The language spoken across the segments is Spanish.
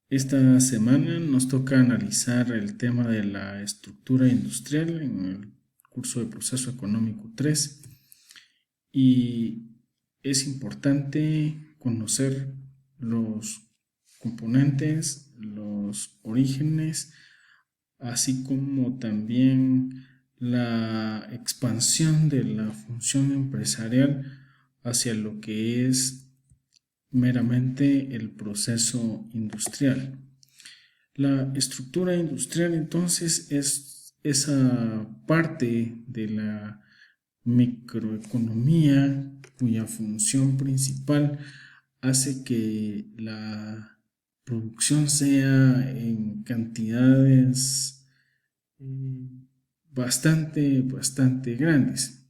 Esta semana nos toca analizar el tema de la estructura industrial en el curso de Proceso Económico 3 y es importante conocer los componentes, los orígenes, así como también la expansión de la función empresarial hacia lo que es meramente el proceso industrial. La estructura industrial entonces es esa parte de la microeconomía cuya función principal hace que la producción sea en cantidades bastante grandes.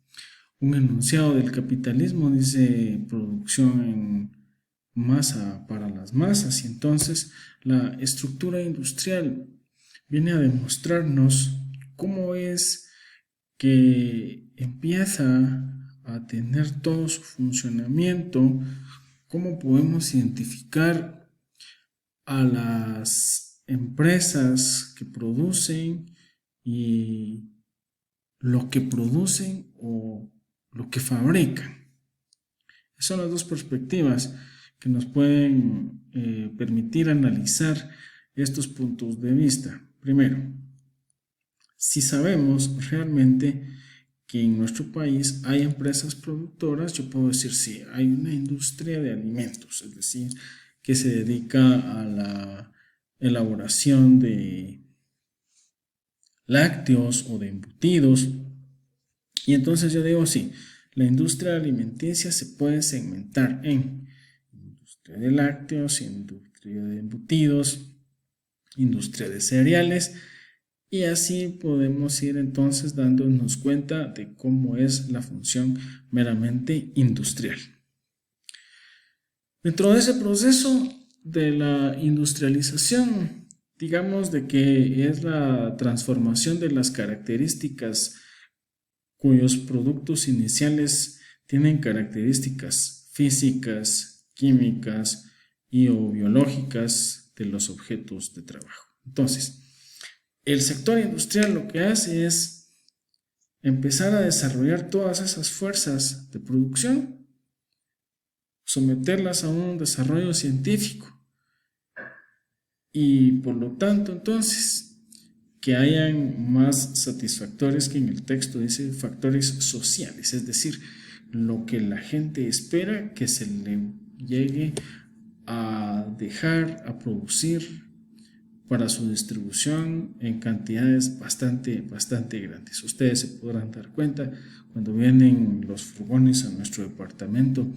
Un enunciado del capitalismo dice producción en masa para las masas y entonces la estructura industrial viene a demostrarnos cómo es que empieza a tener todo su funcionamiento, cómo podemos identificar a las empresas que producen y lo que producen o lo que fabrican. Son las dos perspectivas que nos pueden permitir analizar estos puntos de vista. Primero, si sabemos realmente que en nuestro país hay empresas productoras, yo puedo decir sí, hay una industria de alimentos, es decir, que se dedica a la elaboración de lácteos o de embutidos. Y entonces yo digo sí, la industria alimenticia se puede segmentar en industria de lácteos, industria de embutidos, industria de cereales, y así podemos ir entonces dándonos cuenta de cómo es la función meramente industrial. Dentro de ese proceso de la industrialización, digamos de que es la transformación de las características cuyos productos iniciales tienen características físicas, químicas y o biológicas de los objetos de trabajo. Entonces, el sector industrial lo que hace es empezar a desarrollar todas esas fuerzas de producción, someterlas a un desarrollo científico y por lo tanto entonces que hayan más satisfactores, que en el texto dice factores sociales, es decir, lo que la gente espera que se le llegue a dejar, a producir para su distribución en cantidades bastante grandes. Ustedes se podrán dar cuenta cuando vienen los furgones a nuestro departamento,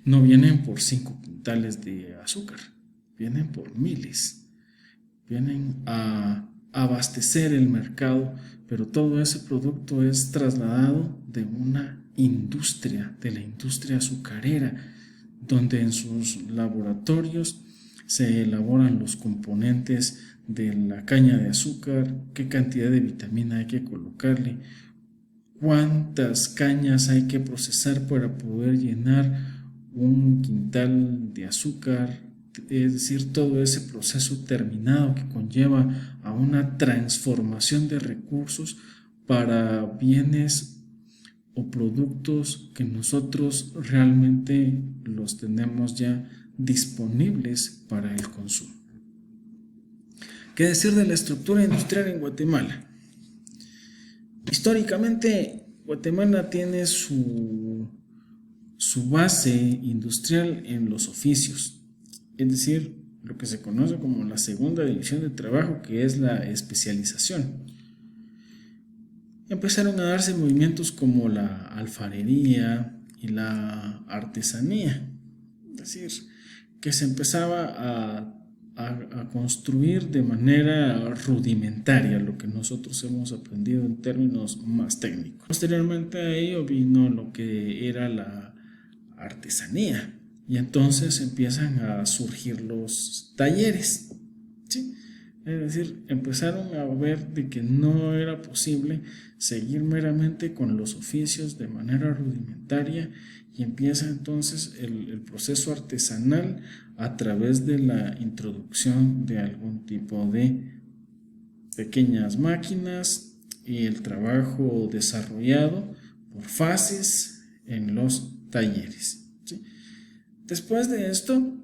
no vienen por 5 quintales de azúcar, vienen por miles, vienen a abastecer el mercado, pero todo ese producto es trasladado de una industria, de la industria azucarera, donde en sus laboratorios se elaboran los componentes de la caña de azúcar, qué cantidad de vitamina hay que colocarle, cuántas cañas hay que procesar para poder llenar un quintal de azúcar, es decir, todo ese proceso terminado que conlleva a una transformación de recursos para bienes o productos que nosotros realmente los tenemos ya disponibles para el consumo. ¿Qué decir de la estructura industrial en Guatemala? Históricamente, Guatemala tiene su base industrial en los oficios, es decir, lo que se conoce como la segunda división de trabajo, que es la especialización. Empezaron a darse movimientos como la alfarería y la artesanía, es decir, que se empezaba a construir de manera rudimentaria lo que nosotros hemos aprendido en términos más técnicos. Posteriormente a ello vino lo que era la artesanía y entonces empiezan a surgir los talleres, ¿sí? Es decir, empezaron a ver de que no era posible seguir meramente con los oficios de manera rudimentaria y empieza entonces el proceso artesanal a través de la introducción de algún tipo de pequeñas máquinas y el trabajo desarrollado por fases en los talleres, ¿sí? Después de esto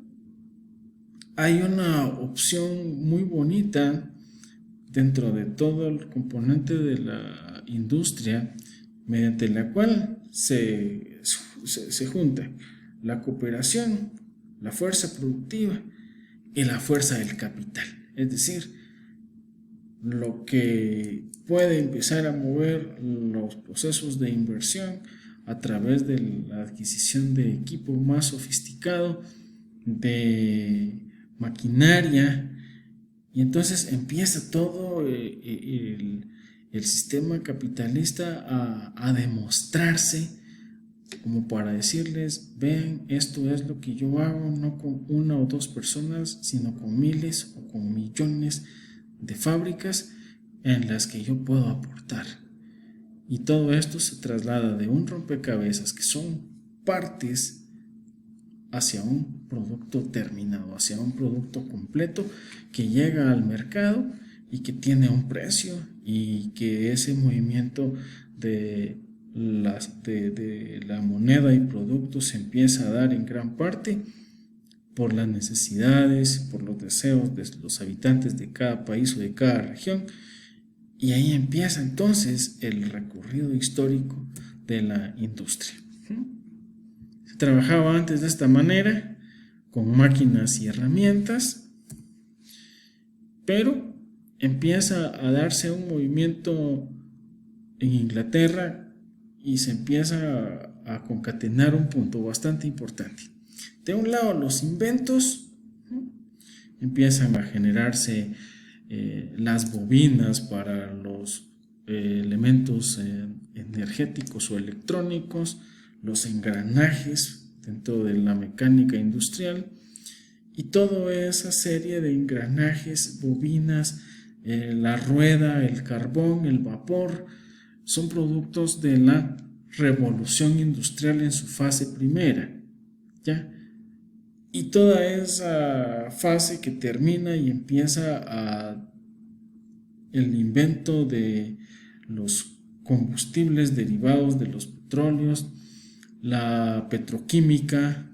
hay una opción muy bonita dentro de todo el componente de la industria, mediante la cual se junta la cooperación, la fuerza productiva y la fuerza del capital. Es decir, lo que puede empezar a mover los procesos de inversión a través de la adquisición de equipo más sofisticado, de maquinaria, y entonces empieza todo el sistema capitalista a demostrarse, como para decirles: vean, esto es lo que yo hago, no con una o dos personas, sino con miles o con millones de fábricas en las que yo puedo aportar. Y todo esto se traslada de un rompecabezas que son partes hacia un producto terminado, hacia un producto completo que llega al mercado y que tiene un precio, y que ese movimiento de la moneda y productos se empieza a dar en gran parte por las necesidades, por los deseos de los habitantes de cada país o de cada región. Y ahí empieza entonces el recorrido histórico de la industria. Se trabajaba antes de esta manera, con máquinas y herramientas, pero empieza a darse un movimiento en Inglaterra y se empieza a concatenar un punto bastante importante. De un lado, los inventos, empiezan a generarse las bobinas para los elementos energéticos o electrónicos, los engranajes dentro de la mecánica industrial, y toda esa serie de engranajes, bobinas, la rueda, el carbón, el vapor, son productos de la revolución industrial en su fase primera, ¿ya? Y toda esa fase que termina y empieza el invento de los combustibles derivados de los petróleos, la petroquímica,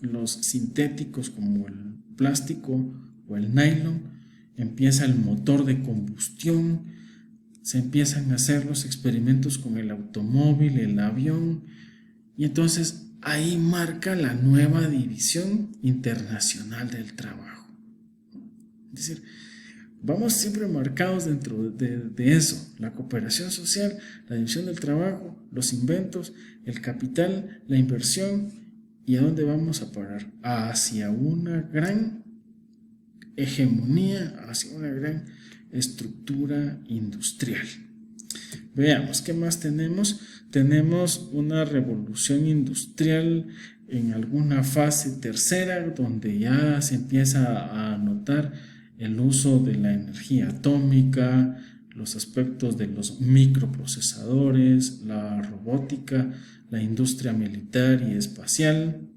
los sintéticos como el plástico o el nylon, empieza el motor de combustión, se empiezan a hacer los experimentos con el automóvil, el avión, y entonces ahí marca la nueva división internacional del trabajo. Es decir, vamos siempre marcados dentro de eso: la cooperación social, la división del trabajo, los inventos, el capital, la inversión. ¿Y a dónde vamos a parar? Hacia una gran hegemonía, hacia una gran estructura industrial. Veamos, ¿qué más tenemos? Tenemos una revolución industrial en alguna fase tercera, donde ya se empieza a notar el uso de la energía atómica, los aspectos de los microprocesadores, la robótica, la industria militar y espacial.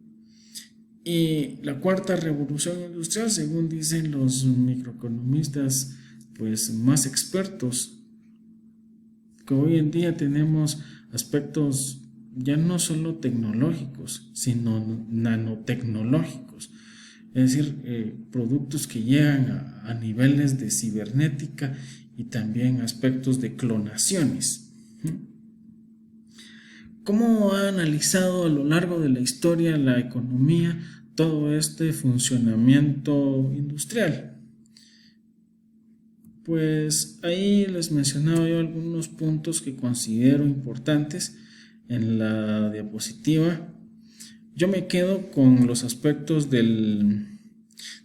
Y la cuarta revolución industrial, según dicen los microeconomistas pues más expertos, que hoy en día tenemos aspectos ya no solo tecnológicos, sino nanotecnológicos, es decir, productos que llegan a niveles de cibernética y también aspectos de clonaciones. ¿Cómo ha analizado a lo largo de la historia la economía todo este funcionamiento industrial? Pues ahí les mencionaba yo algunos puntos que considero importantes en la diapositiva. Yo me quedo con los aspectos del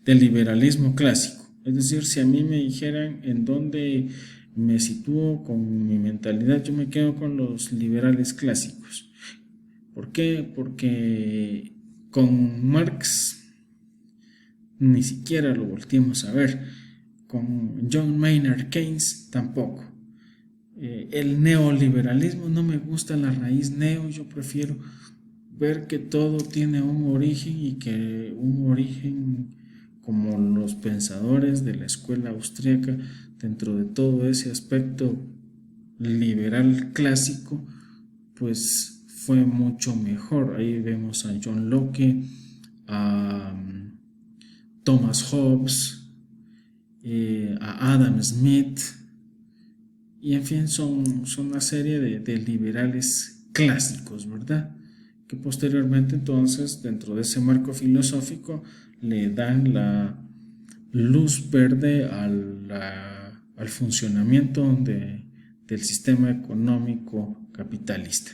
liberalismo clásico. Es decir, si a mí me dijeran en dónde me sitúo con mi mentalidad, yo me quedo con los liberales clásicos. ¿Por qué? Porque con Marx ni siquiera lo volteamos a ver. Con John Maynard Keynes tampoco. El neoliberalismo no me gusta la raíz neo, yo prefiero ver que todo tiene un origen y que un origen, como los pensadores de la escuela austríaca, dentro de todo ese aspecto liberal clásico, pues fue mucho mejor. Ahí vemos a John Locke, a Thomas Hobbes, a Adam Smith, y en fin, son una serie de liberales clásicos, ¿verdad? Que posteriormente entonces, dentro de ese marco filosófico, le dan la luz verde al funcionamiento del sistema económico capitalista.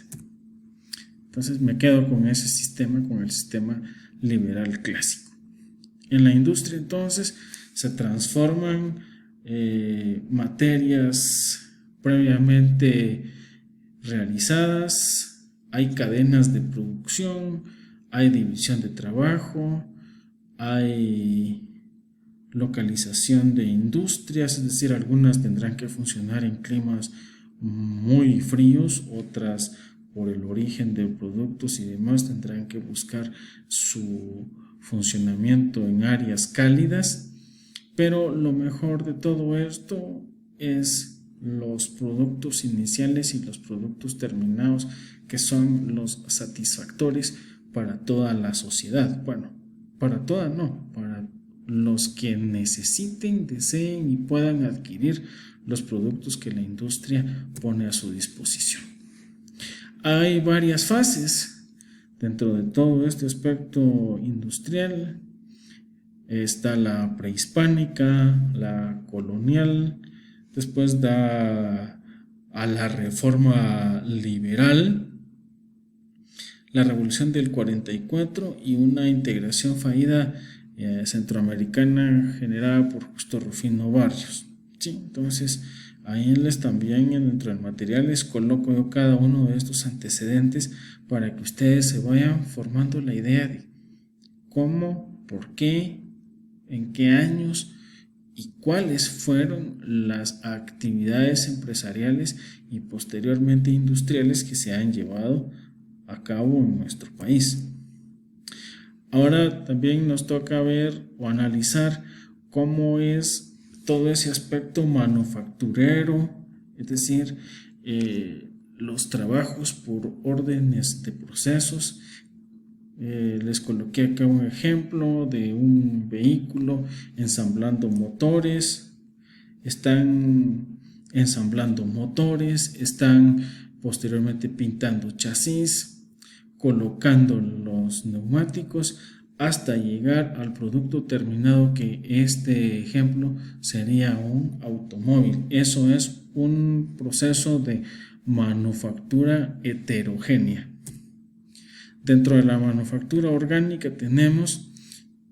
Entonces me quedo con ese sistema, con el sistema liberal clásico. En la industria entonces se transforman materias previamente realizadas, hay cadenas de producción, hay división de trabajo, hay localización de industrias, es decir, algunas tendrán que funcionar en climas muy fríos, otras por el origen de productos y demás tendrán que buscar su funcionamiento en áreas cálidas, pero lo mejor de todo esto es los productos iniciales y los productos terminados, que son los satisfactores para toda la sociedad. Bueno, para toda no, para los que necesiten, deseen y puedan adquirir los productos que la industria pone a su disposición. Hay varias fases dentro de todo este aspecto industrial. Está la prehispánica, la colonial, después da a la reforma liberal, la revolución del 44 y una integración fallida centroamericana generada por Justo Rufino Barrios. ¿Sí? Entonces, ahí les también dentro del material les coloco yo cada uno de estos antecedentes para que ustedes se vayan formando la idea de cómo, por qué, en qué años y cuáles fueron las actividades empresariales y posteriormente industriales que se han llevado a cabo en nuestro país. Ahora también nos toca ver o analizar cómo es todo ese aspecto manufacturero, es decir, los trabajos por órdenes de procesos. Les coloqué acá un ejemplo de un vehículo ensamblando motores. Están ensamblando motores, están posteriormente pintando chasis, colocando los neumáticos hasta llegar al producto terminado, que este ejemplo sería un automóvil. Eso es un proceso de manufactura heterogénea. Dentro de la manufactura orgánica tenemos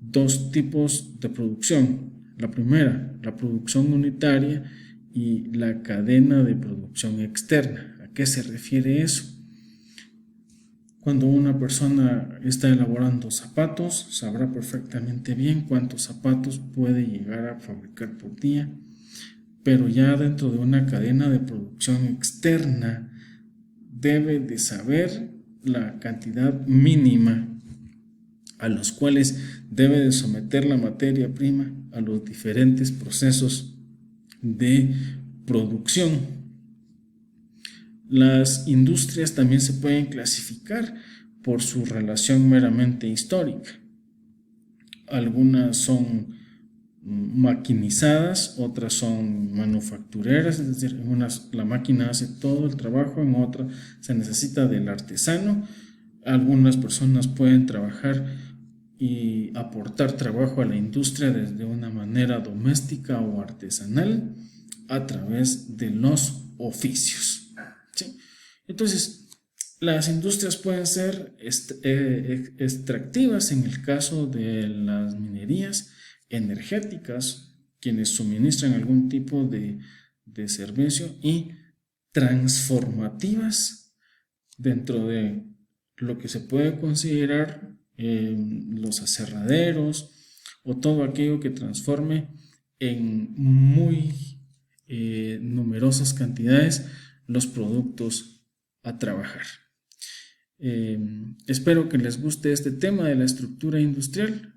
dos tipos de producción. La primera, la producción unitaria, y la cadena de producción externa. ¿A qué se refiere eso? Cuando una persona está elaborando zapatos, sabrá perfectamente bien cuántos zapatos puede llegar a fabricar por día, pero ya dentro de una cadena de producción externa debe de saber la cantidad mínima a los cuales debe de someter la materia prima a los diferentes procesos de producción. Las industrias también se pueden clasificar por su relación meramente histórica. Algunas son maquinizadas, otras son manufactureras, es decir, en unas la máquina hace todo el trabajo, en otras se necesita del artesano. Algunas personas pueden trabajar y aportar trabajo a la industria desde una manera doméstica o artesanal a través de los oficios. ¿Sí? Entonces, las industrias pueden ser extractivas en el caso de las minerías, energéticas, quienes suministran algún tipo de servicio, y transformativas dentro de lo que se puede considerar los aserraderos o todo aquello que transforme en muy numerosas cantidades los productos a trabajar. Espero que les guste este tema de la estructura industrial.